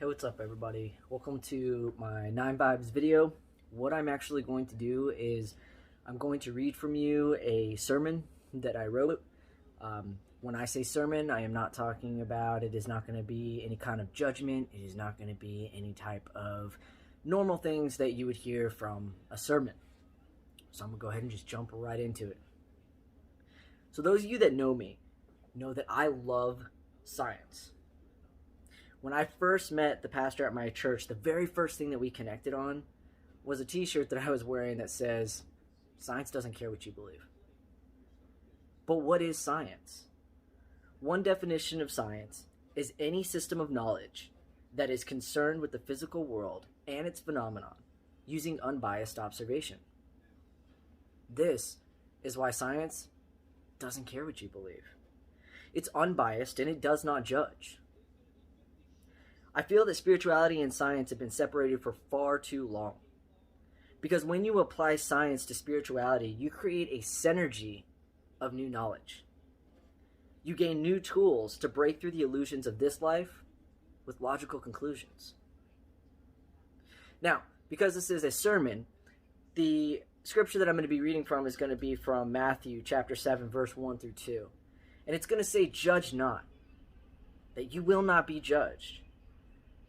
Hey, what's up, everybody? Welcome to my 9 Vibes video. What I'm actually going to do is I'm going to read from you a sermon that I wrote. When I say sermon, I am not talking about, it is not going to be any kind of judgment. It is not going to be any type of normal things that you would hear from a sermon. So I'm going to go ahead and just jump right into it. So those of you that know me know that I love science. When I first met the pastor at my church, the very first thing that we connected on was a t-shirt that I was wearing that says, "Science doesn't care what you believe." But what is science? One definition of science is any system of knowledge that is concerned with the physical world and its phenomenon using unbiased observation. This is why science doesn't care what you believe. It's unbiased and it does not judge. I feel that spirituality and science have been separated for far too long. Because when you apply science to spirituality, you create a synergy of new knowledge. You gain new tools to break through the illusions of this life with logical conclusions. Now, because this is a sermon, the scripture that I'm going to be reading from is going to be from Matthew chapter 7, verse 1 through 2. And it's going to say, "Judge not, that you will not be judged.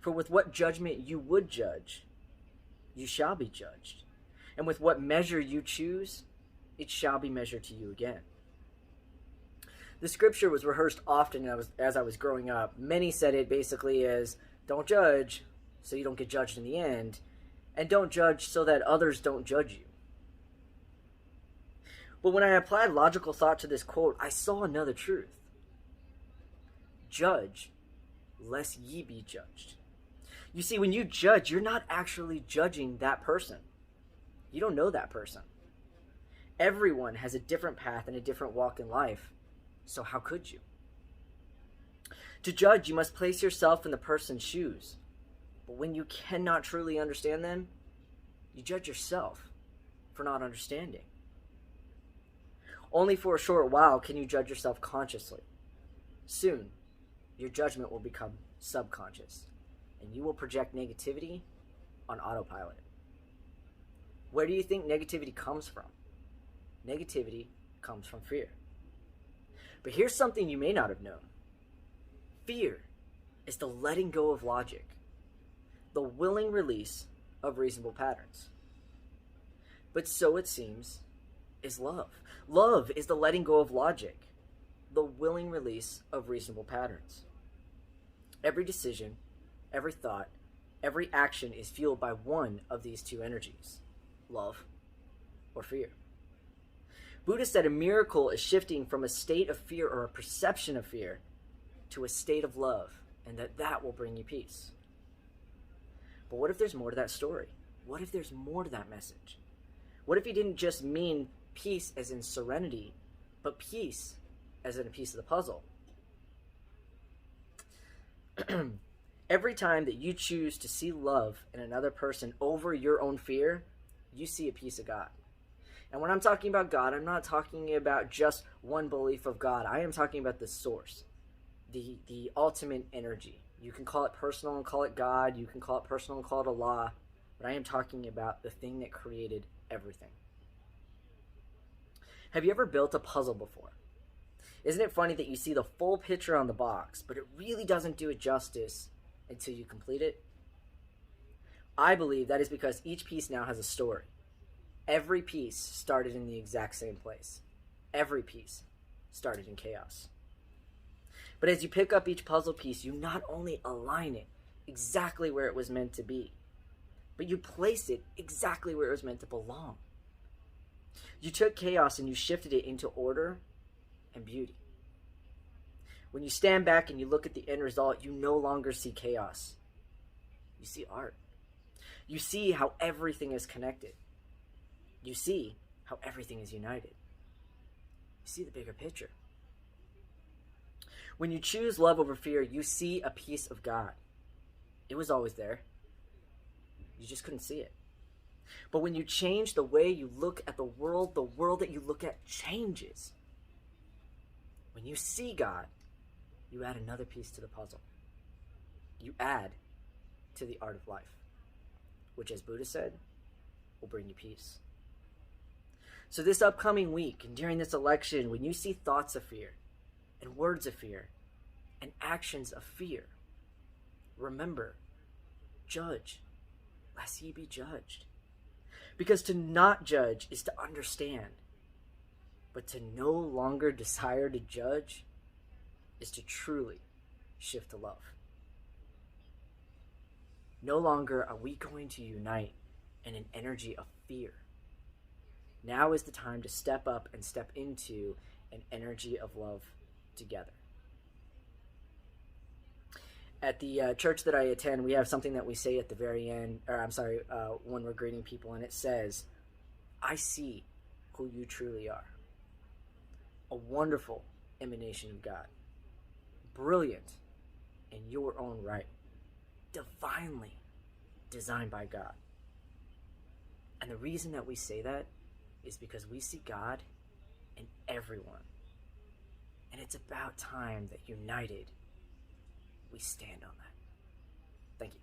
For with what judgment you would judge, you shall be judged. And with what measure you choose, it shall be measured to you again." The scripture was rehearsed often as I was growing up. Many said it basically as, don't judge so you don't get judged in the end, and don't judge so that others don't judge you. But when I applied logical thought to this quote, I saw another truth. Judge, lest ye be judged. You see, when you judge, you're not actually judging that person. You don't know that person. Everyone has a different path and a different walk in life, so how could you? To judge, you must place yourself in the person's shoes. But when you cannot truly understand them, you judge yourself for not understanding. Only for a short while can you judge yourself consciously. Soon, your judgment will become subconscious, and you will project negativity on autopilot. Where do you think negativity comes from? Negativity comes from fear. But here's something you may not have known. Fear is the letting go of logic, the willing release of reasonable patterns. But so it seems is love. Love is the letting go of logic, the willing release of reasonable patterns. Every decision, every thought, every action is fueled by one of these two energies, love or fear. Buddha said a miracle is shifting from a state of fear or a perception of fear to a state of love, and that will bring you peace. But what if there's more to that story? What if there's more to that message? What if he didn't just mean peace as in serenity, but peace as in a piece of the puzzle? Every time that you choose to see love in another person over your own fear, you see a piece of God. And when I'm talking about God, I'm not talking about just one belief of God. I am talking about the source, the ultimate energy. You can call it personal and call it God. You can call it personal and call it Allah. But I am talking about the thing that created everything. Have you ever built a puzzle before? Isn't it funny that you see the full picture on the box, but it really doesn't do it justice until you complete it? I believe that is because each piece now has a story. Every piece started in the exact same place. Every piece started in chaos. But as you pick up each puzzle piece, you not only align it exactly where it was meant to be, but you place it exactly where it was meant to belong. You took chaos and you shifted it into order and beauty. When you stand back and you look at the end result, you no longer see chaos. You see art. You see how everything is connected. You see how everything is united. You see the bigger picture. When you choose love over fear, you see a piece of God. It was always there. You just couldn't see it. But when you change the way you look at the world that you look at changes. When you see God, you add another piece to the puzzle. You add to the art of life, which, as Buddha said, will bring you peace. So this upcoming week and during this election, when you see thoughts of fear and words of fear and actions of fear, remember, judge, lest ye be judged. Because to not judge is to understand, but to no longer desire to judge is to truly shift to love. No longer are we going to unite in an energy of fear. Now is the time to step up and step into an energy of love together. At the church that I attend, we have something that we say at the very end, when we're greeting people, and it says, I see who you truly are. A wonderful emanation of God. Brilliant in your own right. Divinely designed by God. And the reason that we say that is because we see God in everyone. And it's about time that united we stand on that. Thank you.